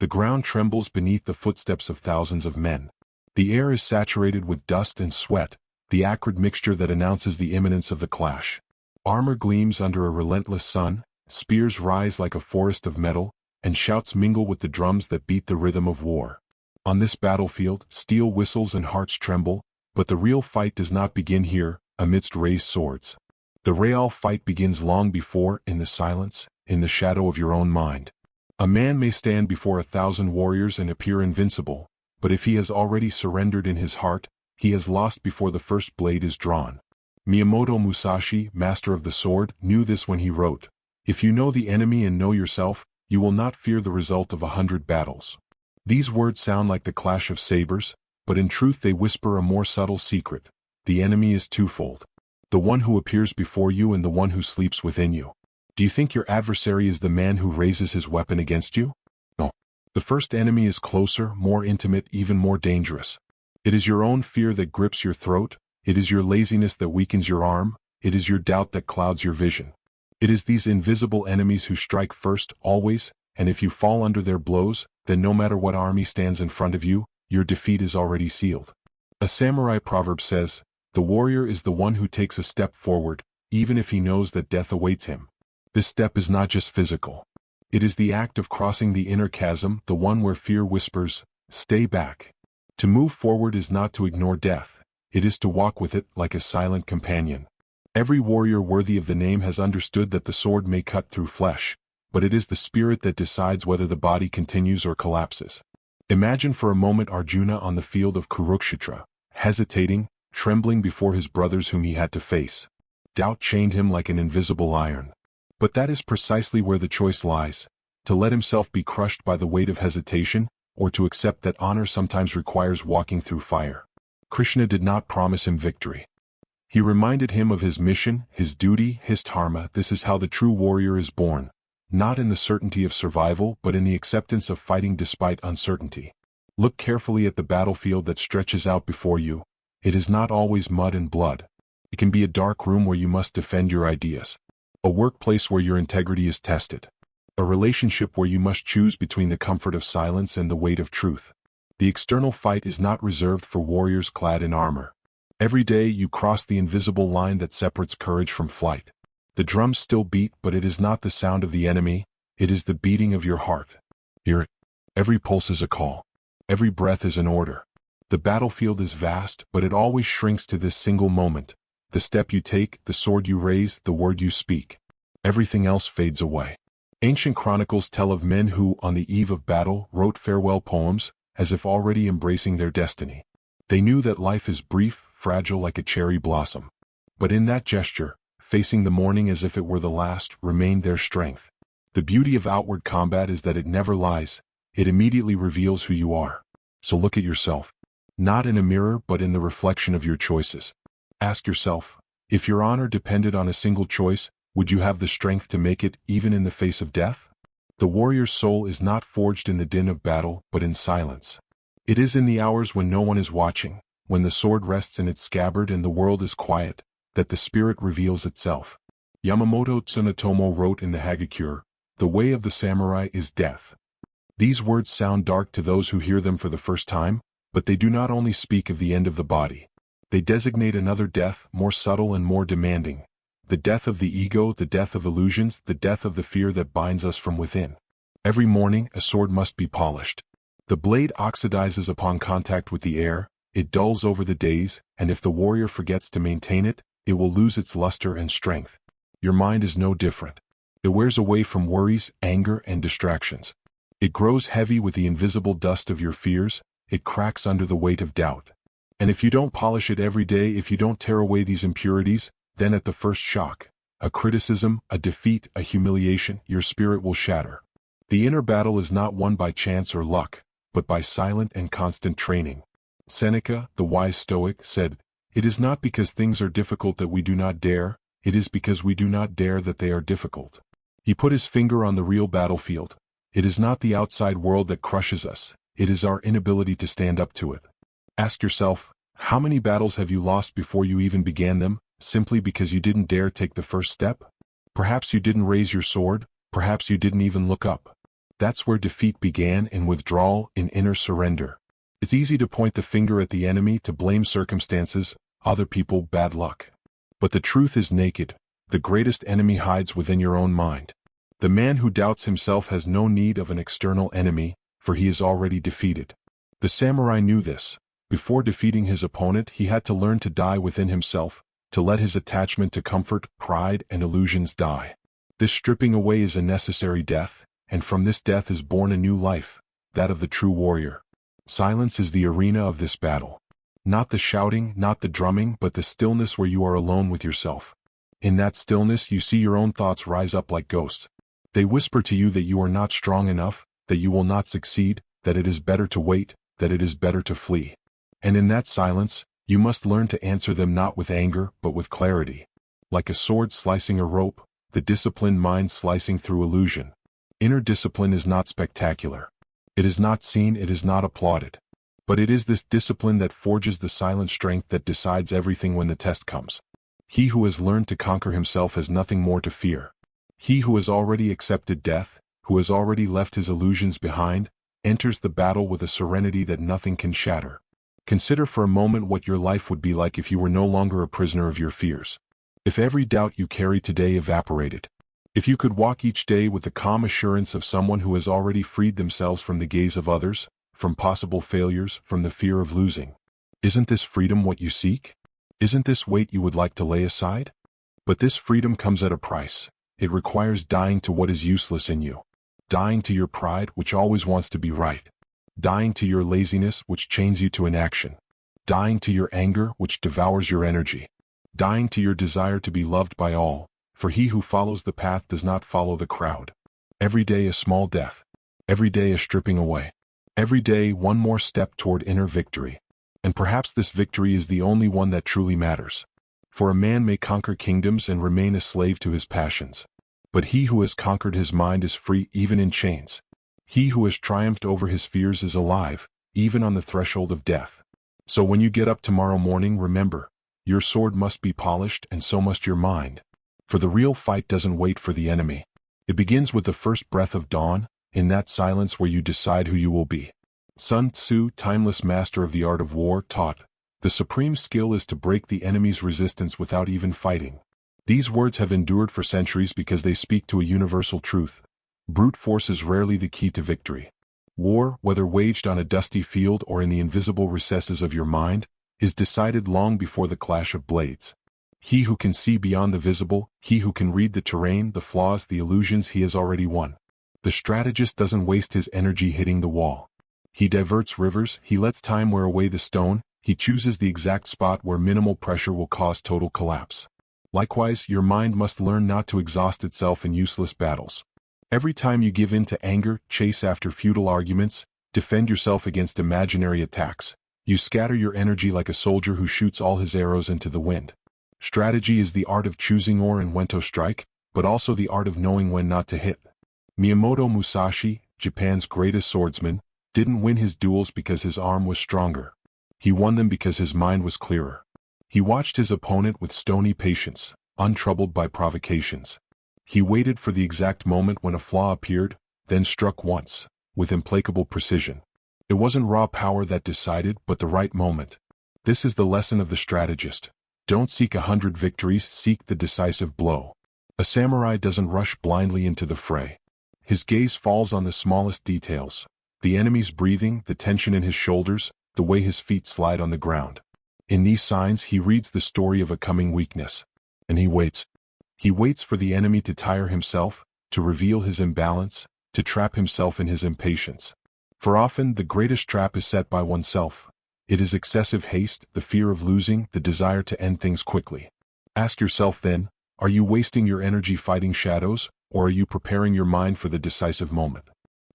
The ground trembles beneath the footsteps of thousands of men. The air is saturated with dust and sweat, the acrid mixture that announces the imminence of the clash. Armor gleams under a relentless sun, spears rise like a forest of metal, and shouts mingle with the drums that beat the rhythm of war. On this battlefield, steel whistles and hearts tremble, but the real fight does not begin here, amidst raised swords. The real fight begins long before, in the silence, in the shadow of your own mind. A man may stand before 1,000 warriors and appear invincible, but if he has already surrendered in his heart, he has lost before the first blade is drawn. Yamato-Damashii, master of the sword, knew this when he wrote, "If you know the enemy and know yourself, you will not fear the result of 100 battles." These words sound like the clash of sabers, but in truth they whisper a more subtle secret. The enemy is twofold. The one who appears before you and the one who sleeps within you. Do you think your adversary is the man who raises his weapon against you? No. The first enemy is closer, more intimate, even more dangerous. It is your own fear that grips your throat, it is your laziness that weakens your arm, it is your doubt that clouds your vision. It is these invisible enemies who strike first, always, and if you fall under their blows, then no matter what army stands in front of you, your defeat is already sealed. A samurai proverb says, "The warrior is the one who takes a step forward, even if he knows that death awaits him." This step is not just physical. It is the act of crossing the inner chasm, the one where fear whispers, "Stay back." To move forward is not to ignore death, it is to walk with it like a silent companion. Every warrior worthy of the name has understood that the sword may cut through flesh, but it is the spirit that decides whether the body continues or collapses. Imagine for a moment Arjuna on the field of Kurukshetra, hesitating, trembling before his brothers whom he had to face. Doubt chained him like an invisible iron. But that is precisely where the choice lies, to let himself be crushed by the weight of hesitation, or to accept that honor sometimes requires walking through fire. Krishna did not promise him victory. He reminded him of his mission, his duty, his dharma. This is how the true warrior is born, not in the certainty of survival but in the acceptance of fighting despite uncertainty. Look carefully at the battlefield that stretches out before you. It is not always mud and blood. It can be a dark room where you must defend your ideas. A workplace where your integrity is tested. A relationship where you must choose between the comfort of silence and the weight of truth. The external fight is not reserved for warriors clad in armor. Every day you cross the invisible line that separates courage from flight. The drums still beat, but it is not the sound of the enemy, it is the beating of your heart. Hear it. Every pulse is a call. Every breath is an order. The battlefield is vast, but it always shrinks to this single moment. The step you take, the sword you raise, the word you speak. Everything else fades away. Ancient chronicles tell of men who, on the eve of battle, wrote farewell poems, as if already embracing their destiny. They knew that life is brief, fragile like a cherry blossom. But in that gesture, facing the morning as if it were the last, remained their strength. The beauty of outward combat is that it never lies, it immediately reveals who you are. So look at yourself. Not in a mirror but in the reflection of your choices. Ask yourself, if your honor depended on a single choice, would you have the strength to make it, even in the face of death? The warrior's soul is not forged in the din of battle, but in silence. It is in the hours when no one is watching, when the sword rests in its scabbard and the world is quiet, that the spirit reveals itself. Yamamoto Tsunetomo wrote in the Hagakure, "The way of the samurai is death." These words sound dark to those who hear them for the first time, but they do not only speak of the end of the body. They designate another death, more subtle and more demanding. The death of the ego, the death of illusions, the death of the fear that binds us from within. Every morning, a sword must be polished. The blade oxidizes upon contact with the air, it dulls over the days, and if the warrior forgets to maintain it, it will lose its luster and strength. Your mind is no different. It wears away from worries, anger, and distractions. It grows heavy with the invisible dust of your fears, it cracks under the weight of doubt. And if you don't polish it every day, if you don't tear away these impurities, then at the first shock, a criticism, a defeat, a humiliation, your spirit will shatter. The inner battle is not won by chance or luck, but by silent and constant training. Seneca, the wise Stoic, said, "It is not because things are difficult that we do not dare, it is because we do not dare that they are difficult." He put his finger on the real battlefield. It is not the outside world that crushes us, it is our inability to stand up to it. Ask yourself, how many battles have you lost before you even began them, simply because you didn't dare take the first step? Perhaps you didn't raise your sword, perhaps you didn't even look up. That's where defeat began, in withdrawal, in inner surrender. It's easy to point the finger at the enemy, to blame circumstances, other people, bad luck. But the truth is naked. The greatest enemy hides within your own mind. The man who doubts himself has no need of an external enemy, for he is already defeated. The samurai knew this. Before defeating his opponent, he had to learn to die within himself, to let his attachment to comfort, pride, and illusions die. This stripping away is a necessary death, and from this death is born a new life, that of the true warrior. Silence is the arena of this battle. Not the shouting, not the drumming, but the stillness where you are alone with yourself. In that stillness you see your own thoughts rise up like ghosts. They whisper to you that you are not strong enough, that you will not succeed, that it is better to wait, that it is better to flee. And in that silence, you must learn to answer them not with anger, but with clarity. Like a sword slicing a rope, the disciplined mind slicing through illusion. Inner discipline is not spectacular. It is not seen, it is not applauded. But it is this discipline that forges the silent strength that decides everything when the test comes. He who has learned to conquer himself has nothing more to fear. He who has already accepted death, who has already left his illusions behind, enters the battle with a serenity that nothing can shatter. Consider for a moment what your life would be like if you were no longer a prisoner of your fears. If every doubt you carry today evaporated. If you could walk each day with the calm assurance of someone who has already freed themselves from the gaze of others, from possible failures, from the fear of losing. Isn't this freedom what you seek? Isn't this weight you would like to lay aside? But this freedom comes at a price. It requires dying to what is useless in you. Dying to your pride, which always wants to be right. Dying to your laziness, which chains you to inaction. Dying to your anger, which devours your energy. Dying to your desire to be loved by all, for he who follows the path does not follow the crowd. Every day a small death. Every day a stripping away. Every day one more step toward inner victory. And perhaps this victory is the only one that truly matters. For a man may conquer kingdoms and remain a slave to his passions. But he who has conquered his mind is free even in chains. He who has triumphed over his fears is alive, even on the threshold of death. So when you get up tomorrow morning, remember, your sword must be polished and so must your mind. For the real fight doesn't wait for the enemy. It begins with the first breath of dawn, in that silence where you decide who you will be. Sun Tzu, timeless master of the art of war, taught, "The supreme skill is to break the enemy's resistance without even fighting." These words have endured for centuries because they speak to a universal truth. Brute force is rarely the key to victory. War, whether waged on a dusty field or in the invisible recesses of your mind, is decided long before the clash of blades. He who can see beyond the visible, he who can read the terrain, the flaws, the illusions, he has already won. The strategist doesn't waste his energy hitting the wall. He diverts rivers, he lets time wear away the stone, he chooses the exact spot where minimal pressure will cause total collapse. Likewise, your mind must learn not to exhaust itself in useless battles. Every time you give in to anger, chase after futile arguments, defend yourself against imaginary attacks, you scatter your energy like a soldier who shoots all his arrows into the wind. Strategy is the art of choosing or and when to strike, but also the art of knowing when not to hit. Miyamoto Musashi, Japan's greatest swordsman, didn't win his duels because his arm was stronger. He won them because his mind was clearer. He watched his opponent with stony patience, untroubled by provocations. He waited for the exact moment when a flaw appeared, then struck once, with implacable precision. It wasn't raw power that decided, but the right moment. This is the lesson of the strategist. Don't seek 100 victories, seek the decisive blow. A samurai doesn't rush blindly into the fray. His gaze falls on the smallest details. The enemy's breathing, the tension in his shoulders, the way his feet slide on the ground. In these signs he reads the story of a coming weakness. And he waits. He waits for the enemy to tire himself, to reveal his imbalance, to trap himself in his impatience. For often the greatest trap is set by oneself. It is excessive haste, the fear of losing, the desire to end things quickly. Ask yourself then, are you wasting your energy fighting shadows, or are you preparing your mind for the decisive moment?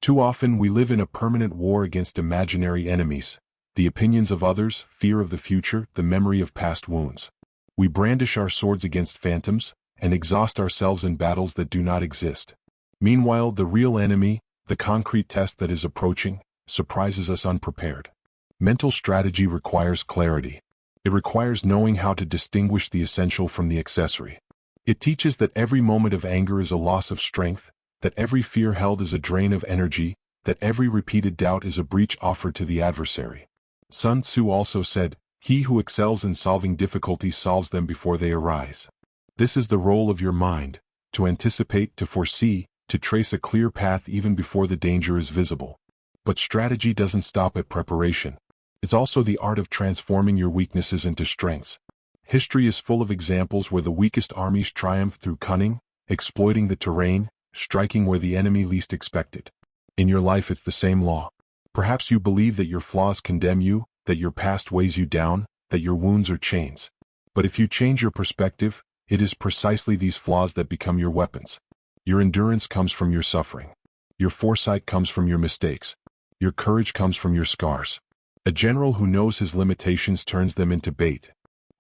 Too often we live in a permanent war against imaginary enemies, the opinions of others, fear of the future, the memory of past wounds. We brandish our swords against phantoms, and exhaust ourselves in battles that do not exist. Meanwhile, the real enemy, the concrete test that is approaching, surprises us unprepared. Mental strategy requires clarity. It requires knowing how to distinguish the essential from the accessory. It teaches that every moment of anger is a loss of strength, that every fear held is a drain of energy, that every repeated doubt is a breach offered to the adversary. Sun Tzu also said, "He who excels in solving difficulties solves them before they arise." This is the role of your mind, to anticipate, to foresee, to trace a clear path even before the danger is visible. But strategy doesn't stop at preparation. It's also the art of transforming your weaknesses into strengths. History is full of examples where the weakest armies triumphed through cunning, exploiting the terrain, striking where the enemy least expected. In your life it's the same law. Perhaps you believe that your flaws condemn you, that your past weighs you down, that your wounds are chains. But if you change your perspective, it is precisely these flaws that become your weapons. Your endurance comes from your suffering. Your foresight comes from your mistakes. Your courage comes from your scars. A general who knows his limitations turns them into bait.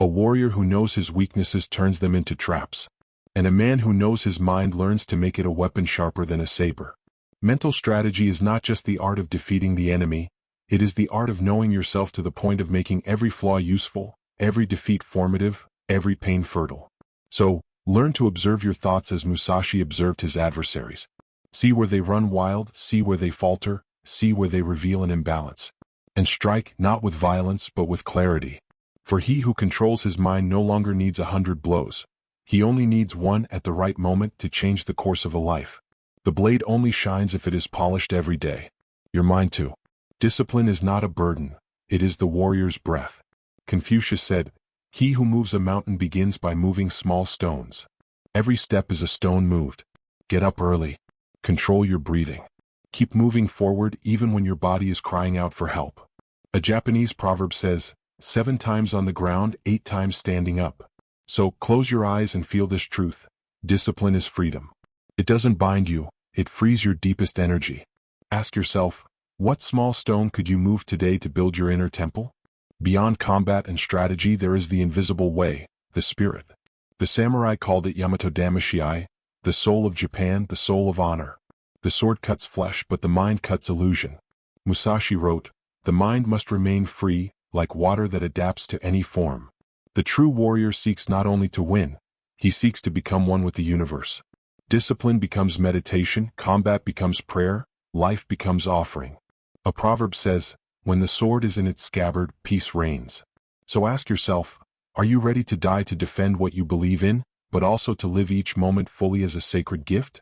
A warrior who knows his weaknesses turns them into traps. And a man who knows his mind learns to make it a weapon sharper than a saber. Mental strategy is not just the art of defeating the enemy, it is the art of knowing yourself to the point of making every flaw useful, every defeat formative, every pain fertile. So, learn to observe your thoughts as Musashi observed his adversaries. See where they run wild, see where they falter, see where they reveal an imbalance. And strike not with violence but with clarity. For he who controls his mind no longer needs 100 blows. He only needs one at the right moment to change the course of a life. The blade only shines if it is polished every day. Your mind too. Discipline is not a burden, it is the warrior's breath. Confucius said, "He who moves a mountain begins by moving small stones." Every step is a stone moved. Get up early. Control your breathing. Keep moving forward even when your body is crying out for help. A Japanese proverb says, 7 times on the ground, 8 times standing up. So, close your eyes and feel this truth. Discipline is freedom. It doesn't bind you, it frees your deepest energy. Ask yourself, what small stone could you move today to build your inner temple? Beyond combat and strategy there is the invisible way, the spirit. The samurai called it Yamato-Damashii, the soul of Japan, the soul of honor. The sword cuts flesh but the mind cuts illusion. Musashi wrote, "The mind must remain free, like water that adapts to any form." The true warrior seeks not only to win, he seeks to become one with the universe. Discipline becomes meditation, combat becomes prayer, life becomes offering. A proverb says, "When the sword is in its scabbard, peace reigns." So ask yourself, are you ready to die to defend what you believe in, but also to live each moment fully as a sacred gift?